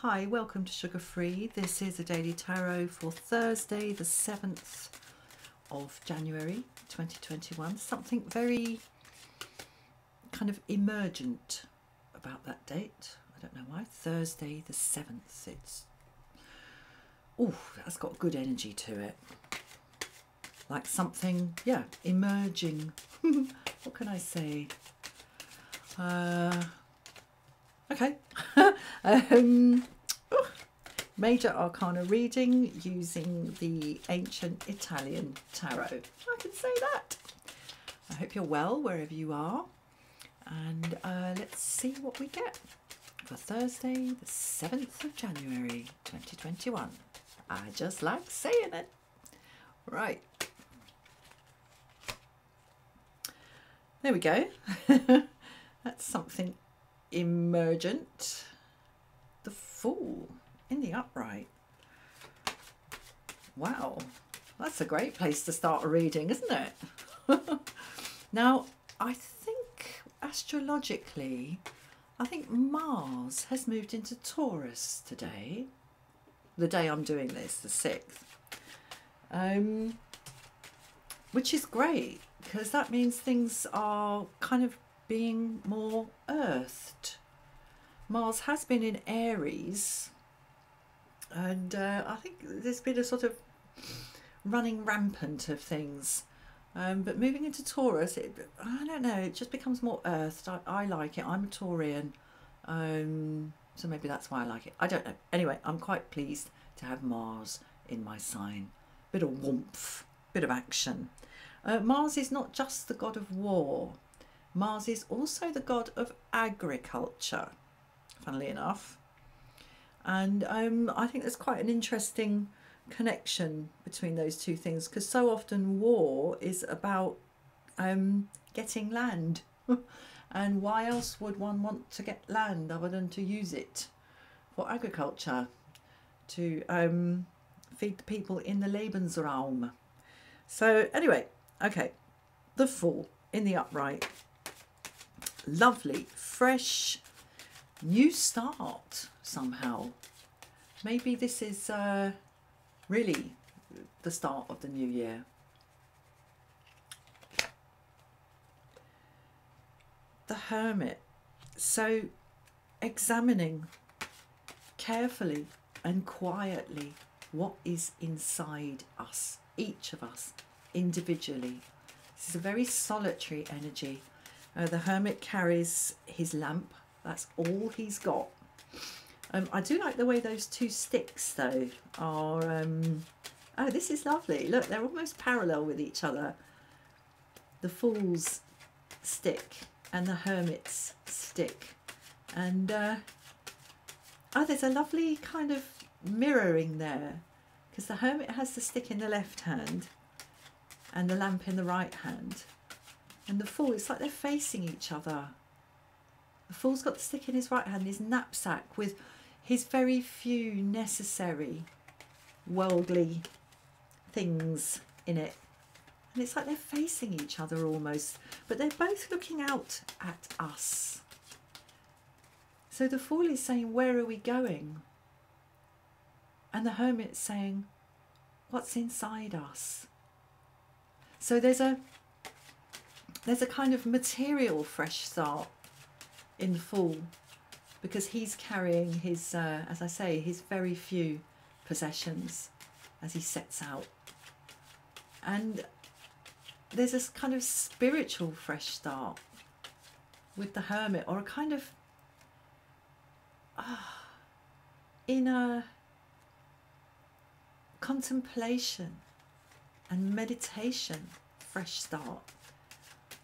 Hi, welcome to Sugar Free. This is a daily tarot for Thursday, the 7th of January 2021. Something very kind of emergent about that date. I don't know why. Thursday, the 7th. That's got good energy to it. Like something, yeah, emerging. What can I say? Okay. Major Arcana reading using the ancient Italian tarot. I can say that. I hope you're well wherever you are. And let's see what we get for Thursday, the 7th of January 2021. I just like saying it. Right. There we go. That's something emergent. The Fool in the upright. Wow, that's a great place to start a reading, isn't it? Now, I think astrologically, I think Mars has moved into Taurus today. The day I'm doing this, the 6th. Which is great, because that means things are kind of being more earthed. Mars has been in Aries, and I think there's been a sort of running rampant of things. But moving into Taurus, I don't know, it just becomes more earthed. I like it. I'm a Taurian, so maybe that's why I like it. I don't know. Anyway, I'm quite pleased to have Mars in my sign. Bit of warmth, bit of action. Mars is not just the god of war. Mars is also the god of agriculture, funnily enough. And I think there's quite an interesting connection between those two things, because so often war is about getting land. And why else would one want to get land other than to use it for agriculture, to feed the people in the Lebensraum? So anyway, okay, the Fool in the upright. Lovely, fresh, new start somehow. Maybe this is really the start of the new year. The Hermit. So examining carefully and quietly what is inside us, each of us individually. This is a very solitary energy. The Hermit carries his lamp. That's all he's got. I do like the way those two sticks, though, are... oh, this is lovely. Look, they're almost parallel with each other. The Fool's stick and the Hermit's stick. And, oh, there's a lovely kind of mirroring there, because the Hermit has the stick in the left hand and the lamp in the right hand. And the Fool, it's like they're facing each other. The Fool's got the stick in his right hand, his knapsack with his very few necessary worldly things in it. And it's like they're facing each other almost, but they're both looking out at us. So the Fool is saying, where are we going? And the Hermit's saying, what's inside us? So there's a kind of material fresh start in the Fool, because he's carrying his, as I say, his very few possessions as he sets out. And there's this kind of spiritual fresh start with the Hermit, or a kind of inner contemplation and meditation fresh start,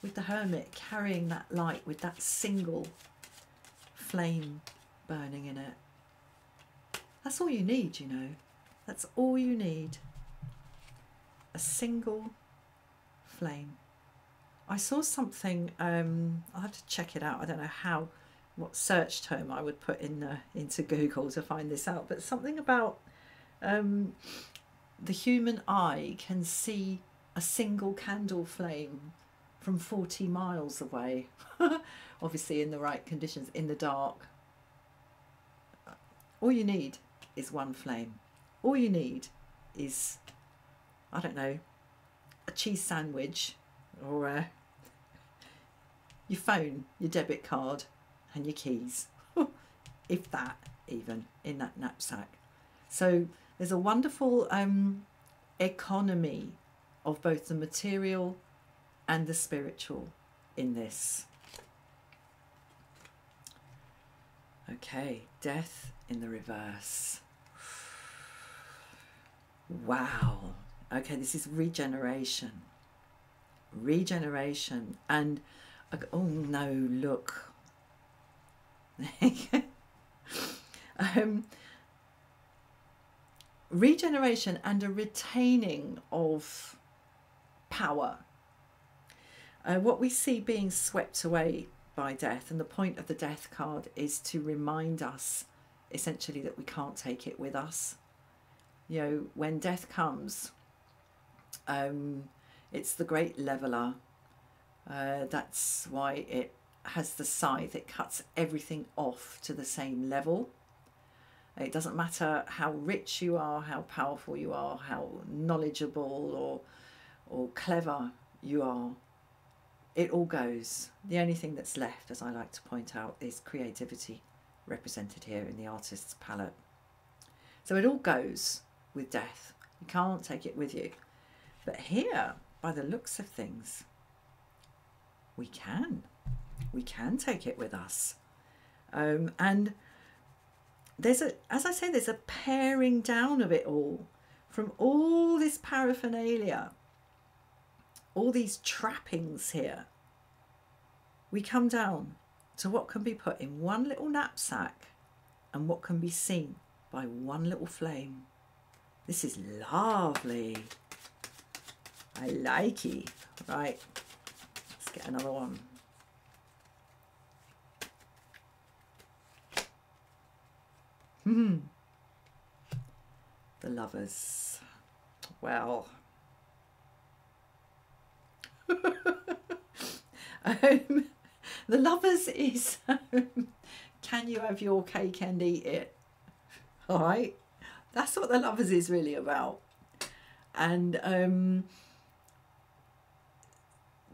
with the Hermit carrying that light with that single flame burning in it. That's all you need, you know. That's all you need. A single flame. I saw something, I'll have to check it out. I don't know what search term I would put into Google to find this out, but something about the human eye can see a single candle flame from 40 miles away. Obviously in the right conditions, in the dark. All you need is one flame. All you need is, I don't know, a cheese sandwich, or your phone, your debit card, and your keys. If that, even, in that knapsack. So there's a wonderful economy of both the material and the spiritual in this. Okay, death in the reverse. Wow. Okay, this is regeneration. Regeneration. And, oh no, look. Regeneration and a retaining of power. What we see being swept away by death, and the point of the death card is to remind us essentially that we can't take it with us. You know, when death comes, it's the great leveler. That's why it has the scythe. It cuts everything off to the same level. It doesn't matter how rich you are, how powerful you are, how knowledgeable or clever you are. It all goes. The only thing that's left, as I like to point out, is creativity, represented here in the artist's palette. So it all goes with death. You can't take it with you. But here, by the looks of things, we can. We can take it with us. And there's as I say, there's a paring down of it all, from all this paraphernalia, all these trappings here. We come down to what can be put in one little knapsack and what can be seen by one little flame. This is lovely. I like it. Right, let's get another one. The Lovers. Well, the Lovers is can you have your cake and eat it? All right, that's what the Lovers is really about. And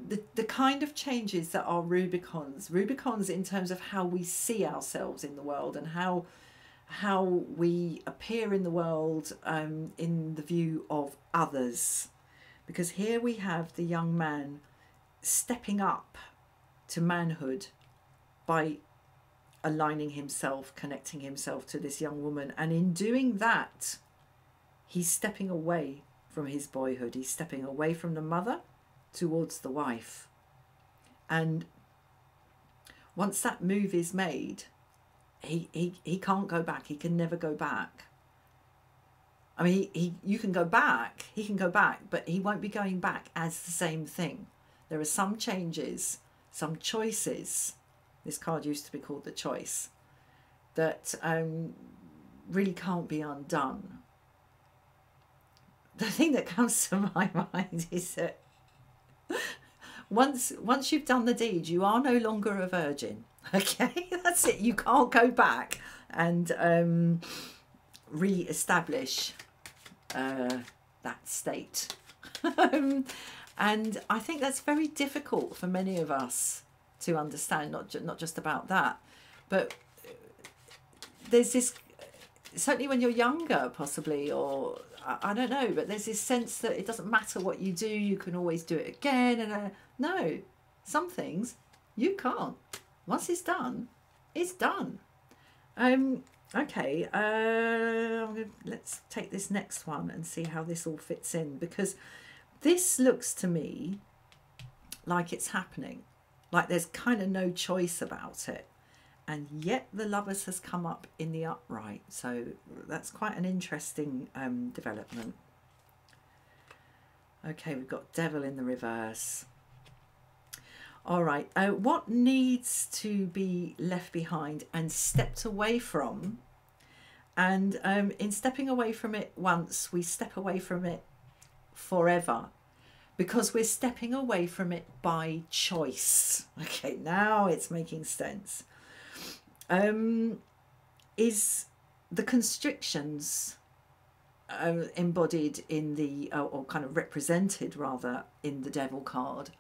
the kind of changes that are Rubicons in terms of how we see ourselves in the world and how we appear in the world in the view of others. Because here we have the young man stepping up to manhood by aligning himself, connecting himself to this young woman. And in doing that, he's stepping away from his boyhood. He's stepping away from the mother towards the wife. And once that move is made, he can't go back. He can never go back. I mean, you can go back. He can go back, but he won't be going back as the same thing. There are some changes, some choices. This card used to be called the Choice, that really can't be undone. The thing that comes to my mind is that once you've done the deed, you are no longer a virgin. Okay, that's it. You can't go back and re-establish that state. And I think that's very difficult for many of us to understand, not just about that, but there's this, certainly when you're younger possibly, or I don't know, but there's this sense that it doesn't matter what you do, you can always do it again. And no, some things you can't. Once it's done, it's done. Okay, let's take this next one and see how this all fits in, because this looks to me like it's happening, like there's kind of no choice about it, and yet the Lovers has come up in the upright, so that's quite an interesting development. Okay, we've got Devil in the reverse. All right, what needs to be left behind and stepped away from? And in stepping away from it once, we step away from it forever, because we're stepping away from it by choice. Okay, now it's making sense. Is the constrictions embodied in the, or kind of represented rather, in the Devil card,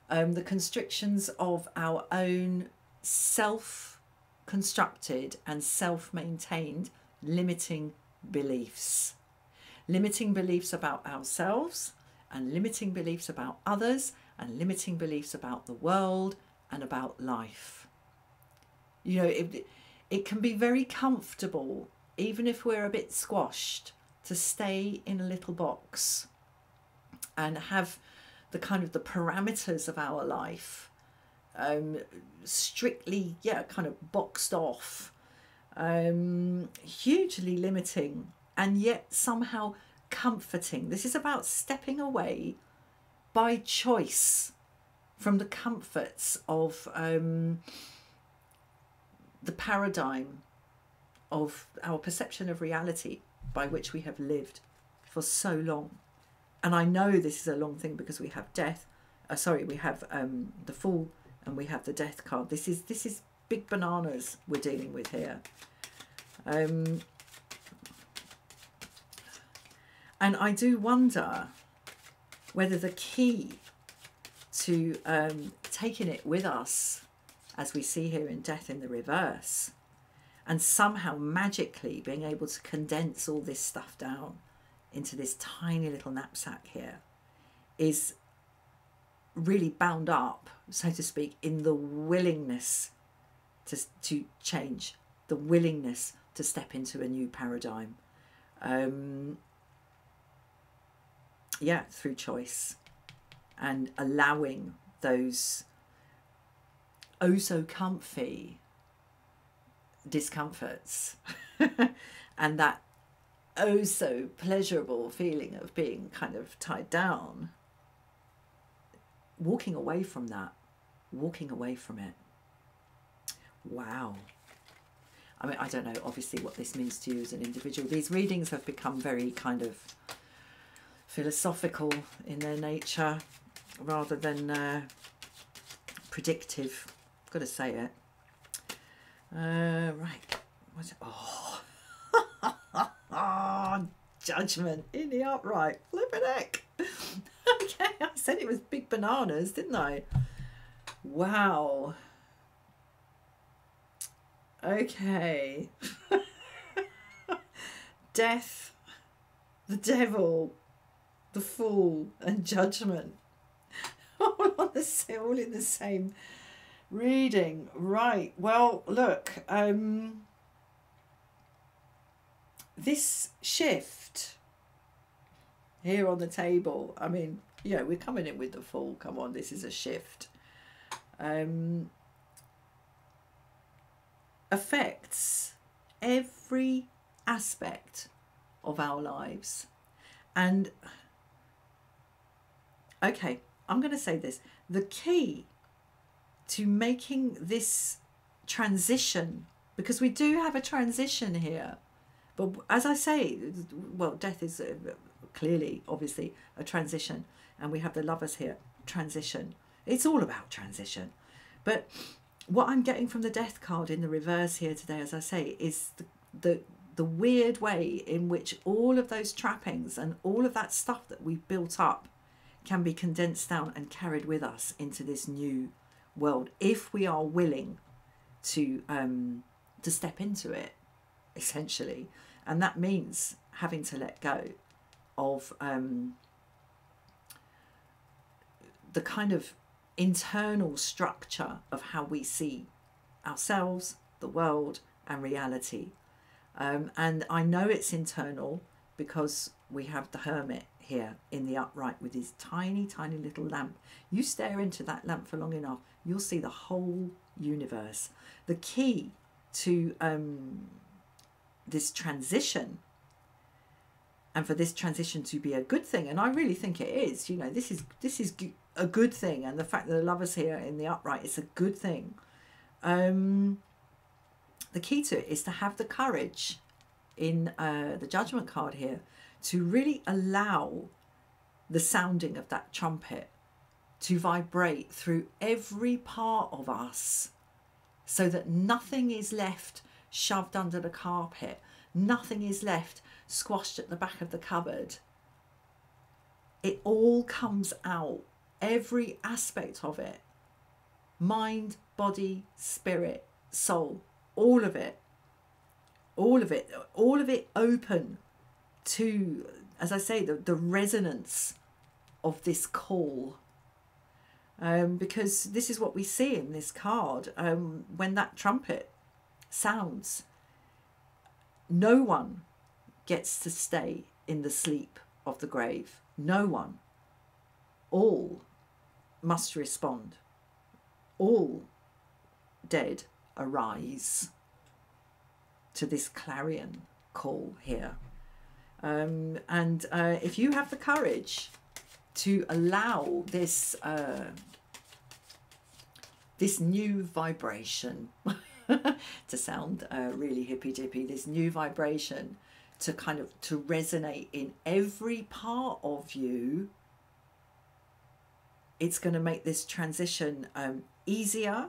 the constrictions of our own self-constructed and self-maintained limiting beliefs. Limiting beliefs about ourselves, and limiting beliefs about others, and limiting beliefs about the world and about life. You know, it can be very comfortable, even if we're a bit squashed, to stay in a little box and have the kind of the parameters of our life strictly, kind of boxed off, hugely limiting and yet somehow comforting. This is about stepping away by choice from the comforts of the paradigm of our perception of reality by which we have lived for so long. And I know this is a long thing because we have death. We have the Fool and we have the Death card. This is big bananas we're dealing with here. And I do wonder whether the key to taking it with us, as we see here in Death in the Reverse, and somehow magically being able to condense all this stuff down into this tiny little knapsack here, is really bound up, so to speak, in the willingness to change, the willingness to step into a new paradigm. Through choice and allowing those oh so comfy discomforts and that oh so pleasurable feeling of being kind of tied down, walking away from that, walking away from it. Wow. I mean, I don't know obviously what this means to you as an individual. These readings have become very kind of philosophical in their nature rather than predictive. I've got to say it. Right. What's it? Oh, Judgment in the upright. Flippin' heck. Okay, I said it was big bananas, didn't I? Wow. Okay. Death, the Devil, the Fool, and Judgment. All in the same reading. Right. Well, look. This shift here on the table. I mean, we're coming in with the Fool. Come on, this is a shift. Affects every aspect of our lives. And okay, I'm going to say this. The key to making this transition, because we do have a transition here, but as I say, well, death is clearly, obviously, a transition, and we have the Lovers here, transition. It's all about transition. But what I'm getting from the Death card in the reverse here today, as I say, is the weird way in which all of those trappings and all of that stuff that we've built up can be condensed down and carried with us into this new world, if we are willing to step into it, essentially. And that means having to let go of the kind of internal structure of how we see ourselves, the world, and reality. And I know it's internal because we have the Hermit here in the upright with his tiny, tiny little lamp. You stare into that lamp for long enough, you'll see the whole universe. The key to this transition, and for this transition to be a good thing, and I really think it is, this is a good thing, and the fact that the Lovers here in the upright is a good thing. The key to it is to have the courage in the Judgment card here to really allow the sounding of that trumpet to vibrate through every part of us, so that nothing is left shoved under the carpet, Nothing is left squashed at the back of the cupboard. It all comes out, every aspect of it. Mind, body, spirit, soul, all of it. All of it. All of it open to, as I say, the resonance of this call. Because this is what we see in this card. When that trumpet sounds, no one gets to stay in the sleep of the grave. No one. All must respond. All dead arise to this clarion call here. And if you have the courage to allow this this new vibration to sound really hippy dippy, this new vibration to kind of to resonate in every part of you, it's going to make this transition easier,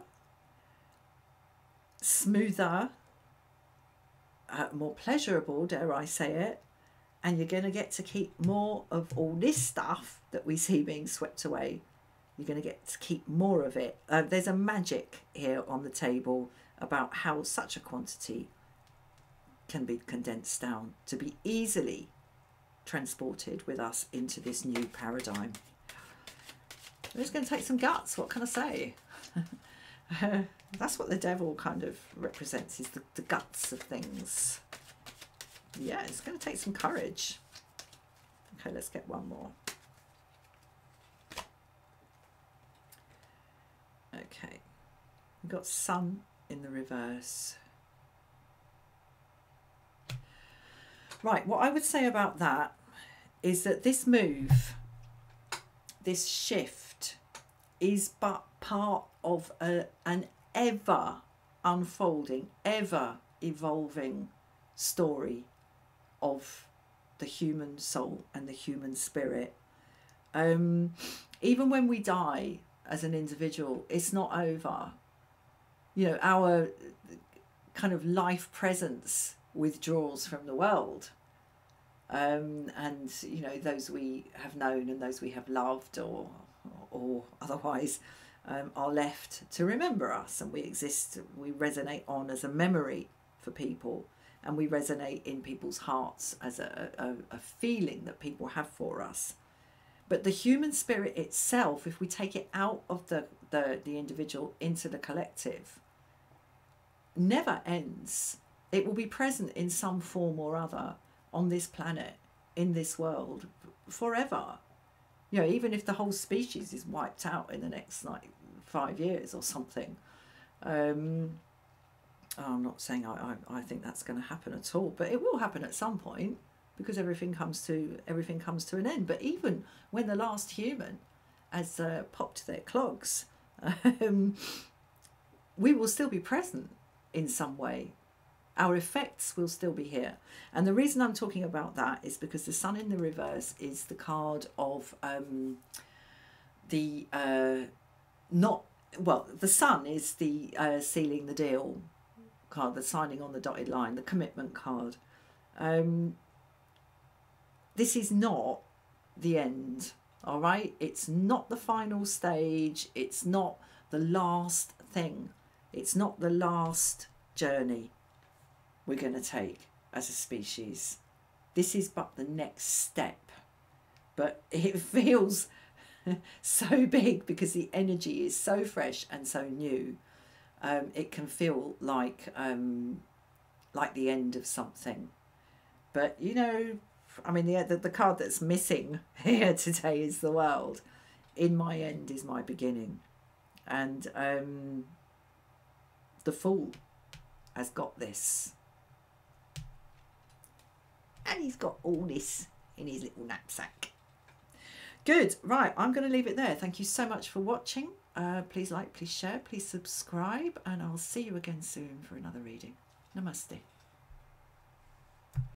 smoother, more pleasurable, dare I say it, and you're going to get to keep more of all this stuff that we see being swept away. You're going to get to keep more of it. There's a magic here on the table about how such a quantity can be condensed down to be easily transported with us into this new paradigm. It's going to take some guts, what can I say? That's what the devil kind of represents, is the guts of things. Yeah, it's going to take some courage. Okay, let's get one more. Okay, we've got Sun in the reverse. Right, what I would say about that is that this move, this shift, is but part of an ever unfolding, ever evolving story of the human soul and the human spirit. Even when we die as an individual, it's not over. You know, our kind of life presence withdraws from the world. And, you know, those we have known and those we have loved or otherwise are left to remember us, and we exist, we resonate on as a memory for people, and we resonate in people's hearts as a feeling that people have for us. But the human spirit itself, if we take it out of the individual into the collective, never ends. It will be present in some form or other on this planet, in this world, forever. You know, even if the whole species is wiped out in the next like 5 years or something. I'm not saying I think that's going to happen at all, but it will happen at some point, because everything comes to an end. But even when the last human has popped their clogs, we will still be present in some way. Our effects will still be here. And the reason I'm talking about that is because the Sun in the reverse is the card of the Sun is the sealing the deal card, the signing on the dotted line, the commitment card. This is not the end, all right? It's not the final stage. It's not the last thing. It's not the last journey we're going to take as a species. This is but the next step. But it feels so big because the energy is so fresh and so new. It can feel like the end of something. But, you know, I mean, the card that's missing here today is the World. In my end is my beginning. And the Fool has got this. And he's got all this in his little knapsack. Good. Right, I'm going to leave it there. Thank you so much for watching. Please like, please share, please subscribe, and I'll see you again soon for another reading. Namaste.